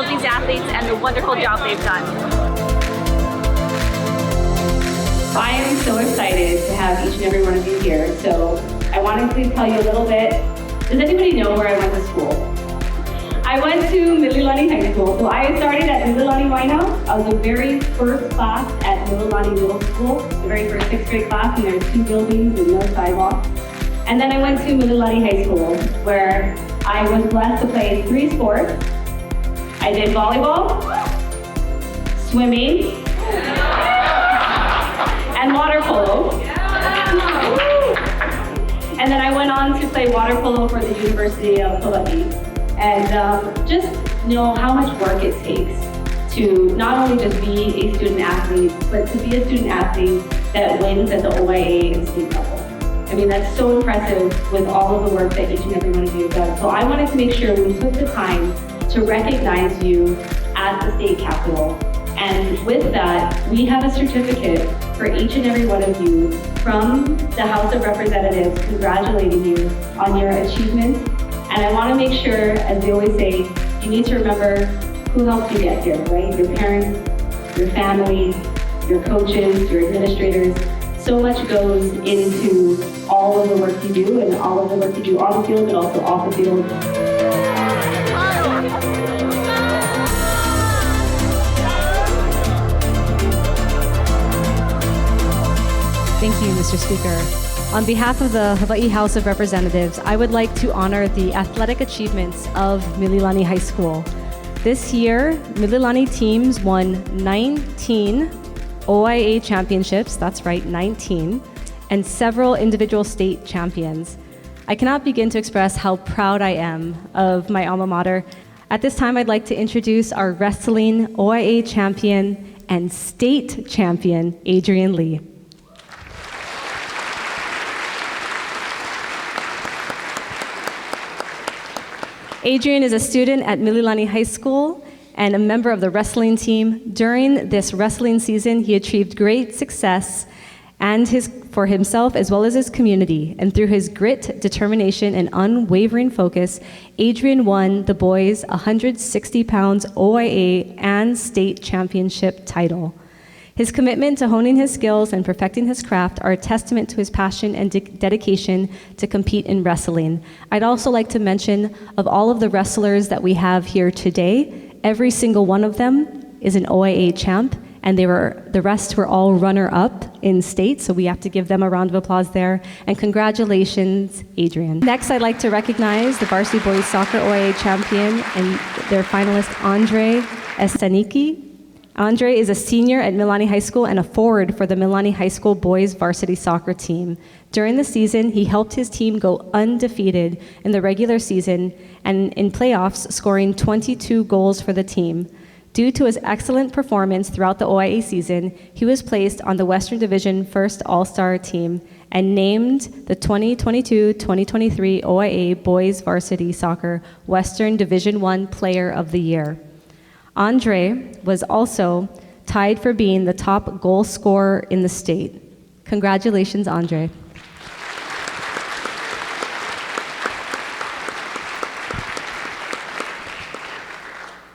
of these athletes and the wonderful job they've done. I am so excited to have each and every one of you here. So I wanted to tell you a little bit. Does anybody know where I went to school? I went to Mililani High School. So I started at Mililani Winehouse. I was the very first class at Mililani Middle School, the very first 6th grade class, and there's 2 buildings with no sidewalk. And then I went to Mililani High School, where I was blessed to play 3 sports. I did volleyball, swimming, and water polo. And then I went on to play water polo for the University of Hawaii. And just know how much work it takes to not only just be a student athlete, but to be a student athlete that wins at the OIA and state level. I mean, that's so impressive with all of the work that each and every one of you have done. So I wanted to make sure we took the time to recognize you at the state capitol. And with that, we have a certificate for each and every one of you from the House of Representatives congratulating you on your achievements. And I want to make sure, as they always say, you need to remember who helped you get here, right? Your parents, your family, your coaches, your administrators. So much goes into all of the work you do and all of the work you do on the field, but also off the field. Thank you, Mr. Speaker. On behalf of the Hawaii House of Representatives, I would like to honor the athletic achievements of Mililani High School. This year, Mililani teams won 19 OIA championships, that's right, 19, and several individual state champions. I cannot begin to express how proud I am of my alma mater. At this time, I'd like to introduce our wrestling OIA champion and state champion, Adrian Lee. Adrian is a student at Mililani High School and a member of the wrestling team. During this wrestling season, he achieved great success for himself as well as his community. And through his grit, determination, and unwavering focus, Adrian won the boys' 160 pounds OIA and state championship title. His commitment to honing his skills and perfecting his craft are a testament to his passion and dedication to compete in wrestling. I'd also like to mention, of all of the wrestlers that we have here today, every single one of them is an OIA champ, and the rest were all runner-up in state, so we have to give them a round of applause there. And congratulations, Adrian. Next, I'd like to recognize the varsity boys soccer OIA champion and their finalist, Andre Estaniki. Andre is a senior at Mililani High School and a forward for the Mililani High School boys varsity soccer team. During the season, he helped his team go undefeated in the regular season and in playoffs, scoring 22 goals for the team. Due to his excellent performance throughout the OIA season, he was placed on the Western Division First All-Star team and named the 2022-2023 OIA Boys Varsity Soccer Western Division I Player of the Year. Andre was also tied for being the top goal scorer in the state. Congratulations, Andre.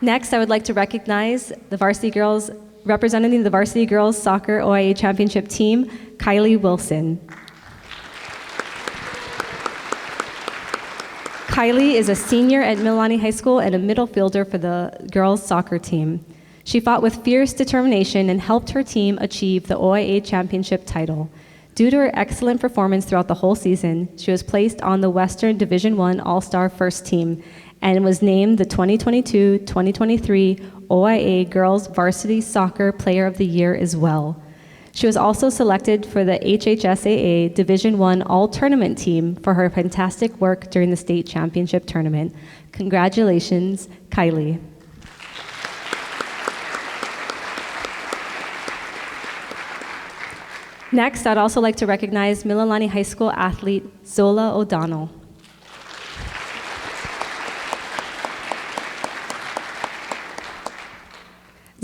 Next, I would like to recognize the varsity girls, representing the varsity girls soccer OIA championship team, Kylie Wilson. Kylie is a senior at Mililani High School and a middle fielder for the girls soccer team. She fought with fierce determination and helped her team achieve the OIA championship title. Due to her excellent performance throughout the whole season, she was placed on the Western Division I All-Star First Team and was named the 2022-2023 OIA Girls Varsity Soccer Player of the Year as well. She was also selected for the HHSAA Division I All-Tournament team for her fantastic work during the state championship tournament. Congratulations, Kylie. Next, I'd also like to recognize Mililani High School athlete Zola O'Donnell.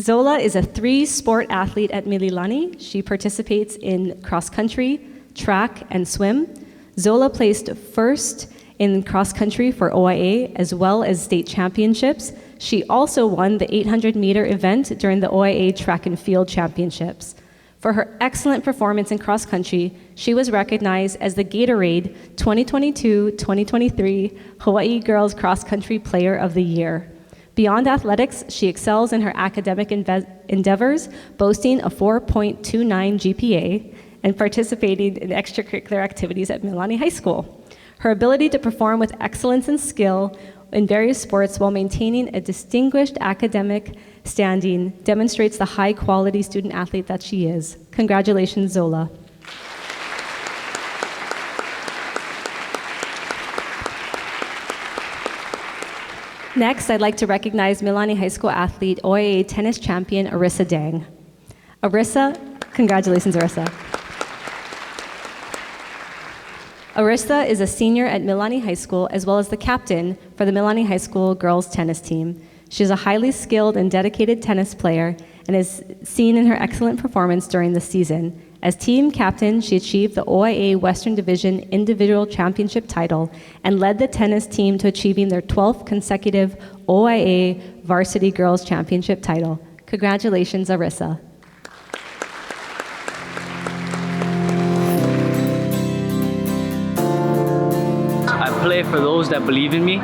Zola is a 3-sport athlete at Mililani. She participates in cross-country, track, and swim. Zola placed first in cross-country for OIA as well as state championships. She also won the 800-meter event during the OIA Track and Field Championships. For her excellent performance in cross country, she was recognized as the Gatorade 2022-2023 Hawaii Girls Cross Country Player of the Year. Beyond athletics, she excels in her academic endeavors, boasting a 4.29 GPA and participating in extracurricular activities at Mililani High School. Her ability to perform with excellence and skill in various sports while maintaining a distinguished academic standing demonstrates the high-quality student athlete that she is. Congratulations, Zola. Next, I'd like to recognize Mililani High School athlete, OIA tennis champion, Arissa Dang. Arissa, congratulations, Arissa. Arissa is a senior at Mililani High School, as well as the captain for the Mililani High School girls tennis team. She is a highly skilled and dedicated tennis player and is seen in her excellent performance during the season. As team captain, she achieved the OIA Western Division Individual Championship title and led the tennis team to achieving their 12th consecutive OIA Varsity Girls Championship title. Congratulations, Arissa. I play for those that believe in me,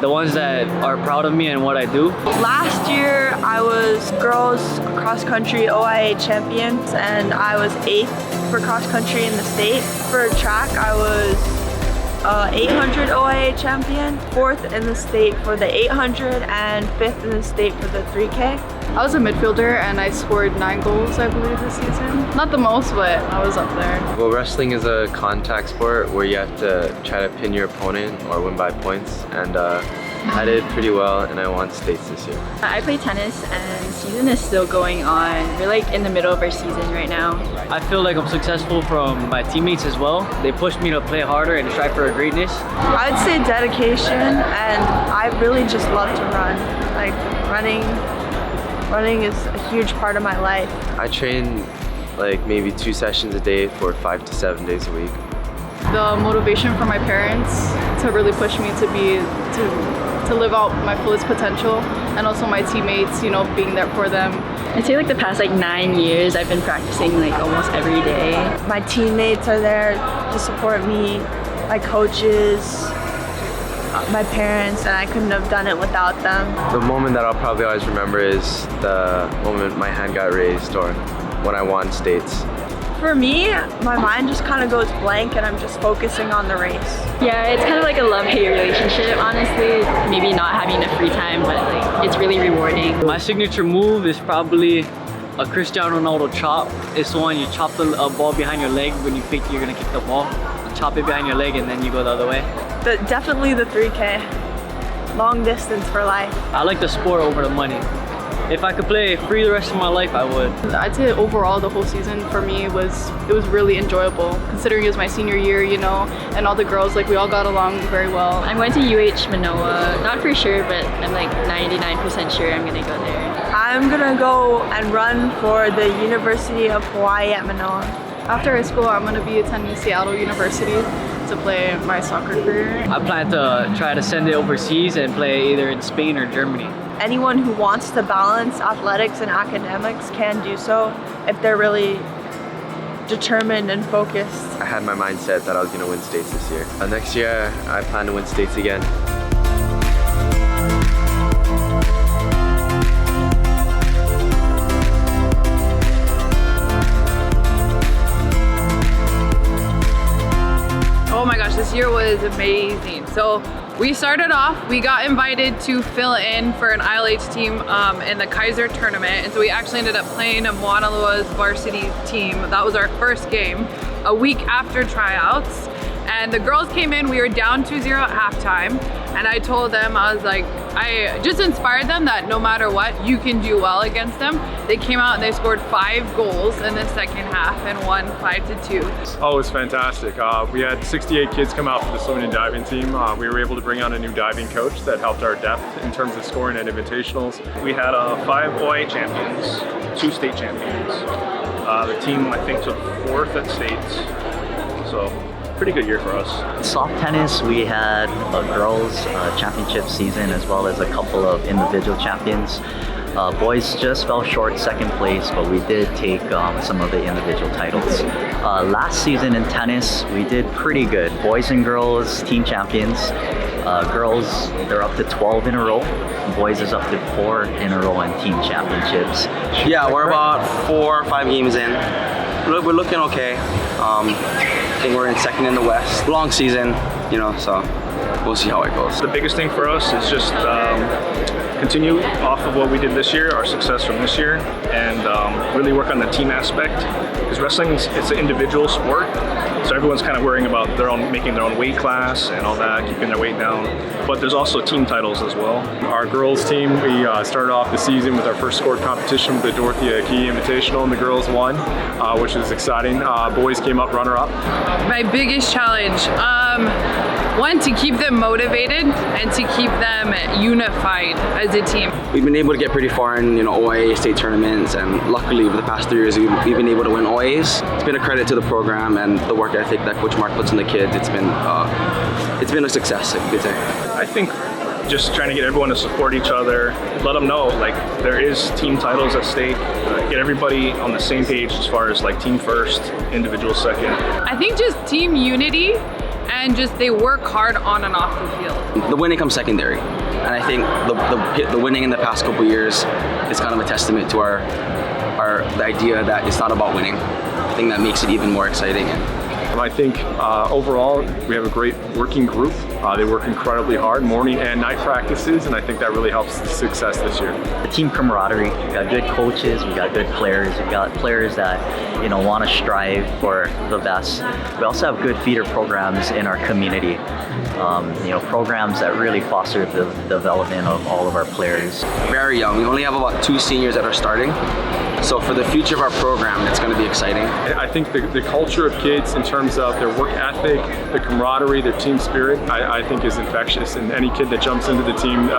the ones that are proud of me and what I do. Last year I was girls cross country OIA champions and I was 8th for cross country in the state. For track I was 800 OIA champion, 4th in the state for the 800 and 5th in the state for the 3K. I was a midfielder and I scored 9 goals, I believe, this season. Not the most, but I was up there. Well, wrestling is a contact sport where you have to try to pin your opponent or win by points, and I did pretty well and I won states this year. I play tennis and season is still going on. We're like in the middle of our season right now. I feel like I'm successful from my teammates as well. They pushed me to play harder and strive for greatness. I'd say dedication, and I really just love to run. Like running is a huge part of my life. I train like maybe 2 sessions a day for 5 to 7 days a week. The motivation from my parents to really push me to live out my fullest potential, and also my teammates, you know, being there for them. I'd say like the past 9 years I've been practicing like almost every day. My teammates are there to support me, my coaches, my parents, and I couldn't have done it without them. The moment that I'll probably always remember is the moment my hand got raised or when I won states. For me, my mind just kind of goes blank and I'm just focusing on the race. Yeah, it's kind of like a love-hate relationship, honestly. Maybe not having enough free time, but like it's really rewarding. My signature move is probably a Cristiano Ronaldo chop. It's the one you chop the ball behind your leg when you think you're gonna kick the ball. You chop it behind your leg and then you go the other way. Definitely the 3K. Long distance for life. I like the sport over the money. If I could play free the rest of my life, I would. I'd say overall the whole season for me was really enjoyable, considering it was my senior year, you know, and all the girls, like, we all got along very well. I'm going to UH Manoa. Not for sure, but I'm like 99% sure I'm gonna go there. I'm gonna go and run for the University of Hawaii at Manoa. After high school, I'm gonna be attending Seattle University to play my soccer career. I plan to try to send it overseas and play either in Spain or Germany. Anyone who wants to balance athletics and academics can do so if they're really determined and focused. I had my mindset that I was going to win states this year. Next year, I plan to win states again. Oh my gosh, this year was amazing. So we started off, we got invited to fill in for an ILH team in the Kaiser tournament. And so we actually ended up playing Moana Lua's varsity team. That was our first game, a week after tryouts. And the girls came in, we were down 2-0 at halftime. And I told them, I was like, I just inspired them that no matter what, you can do well against them. They came out and they scored 5 goals in the second half and won 5-2. Oh, it was fantastic. We had 68 kids come out for the swimming and diving team. We were able to bring on a new diving coach that helped our depth in terms of scoring at invitationals. We had 5 OIA champions, 2 state champions. The team, I think, took 4th at states. So pretty good year for us. Soft tennis, we had a girls championship season as well as a couple of individual champions. Boys just fell short second place, but we did take some of the individual titles. Last season in tennis, we did pretty good. Boys and girls team champions. Girls, they're up to 12 in a row. Boys is up to 4 in a row in team championships. Yeah, we're about 4 or 5 games in. We're looking okay. I think we're in second in the West. Long season, you know, so we'll see how it goes. The biggest thing for us is just continue off of what we did this year, our success from this year, and really work on the team aspect. Because wrestling, it's an individual sport, so everyone's kind of worrying about making their own weight class and all that, keeping their weight down. But there's also team titles as well. Our girls team, we started off the season with our first scored competition with the Dorothea Key Invitational, and the girls won, which is exciting. Boys came up runner-up. My biggest challenge, one, to keep them motivated and to keep them unified as a team. We've been able to get pretty far in, OIA state tournaments, and luckily over the past 3 years we've been able to win OIAs. It's been a credit to the program and the work ethic that Coach Mark puts in the kids. It's been a success, I could say. I think just trying to get everyone to support each other, let them know like there is team titles at stake, get everybody on the same page as far as like team first, individual second. I think just team unity and just they work hard on and off the field. The winning comes secondary, and I think the winning in the past couple years is kind of a testament to the idea that it's not about winning. I think that makes it even more exciting. I think overall we have a great working group. They work incredibly hard, morning and night practices, and I think that really helps the success this year. The team camaraderie, we got good coaches, we got good players, we got players that want to strive for the best. We also have good feeder programs in our community, programs that really foster the development of all of our players. Very young. We only have about 2 seniors that are starting. So for the future of our program, it's going to be exciting. I think the culture of kids in terms of their work ethic, the camaraderie, their team spirit, I think is infectious. And any kid that jumps into the team,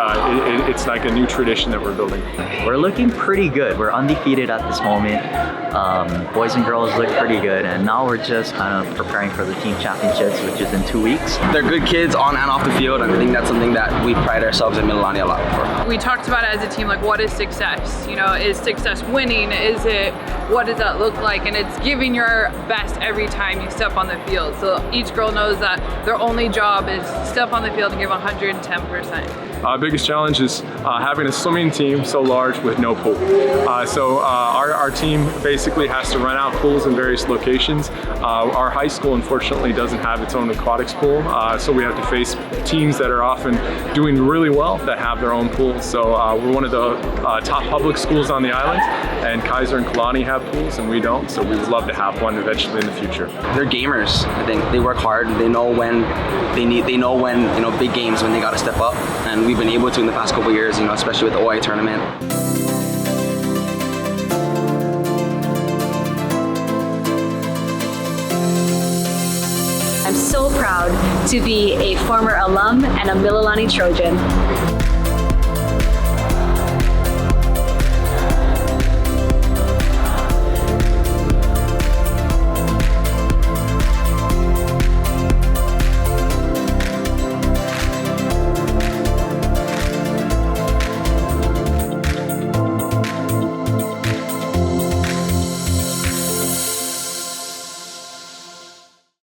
it's like a new tradition that we're building. We're looking pretty good. We're undefeated at this moment. Boys and girls look pretty good. And now we're just kind of preparing for the team championships, which is in 2 weeks. They're good kids on and off the field, and I think that's something that we pride ourselves in Mililani a lot for. We talked about it as a team, like what is success? Is success winning? Is it, what does that look like? And it's giving your best every time you step on the field. So each girl knows that their only job is step on the field and give 110%. Our biggest challenge is having a swimming team so large with no pool. So our team basically has to rent out pools in various locations. Our high school unfortunately doesn't have its own aquatics pool, so we have to face teams that are often doing really well that have their own pools. So we're one of the top public schools on the island, and Kaiser and Kalani have pools and we don't, so we would love to have one eventually in the future. They're gamers. I think they work hard. They know when big games when they got to step up, and we've been able to in the past couple of years, especially with the OIA tournament. I'm so proud to be a former alum and a Mililani Trojan.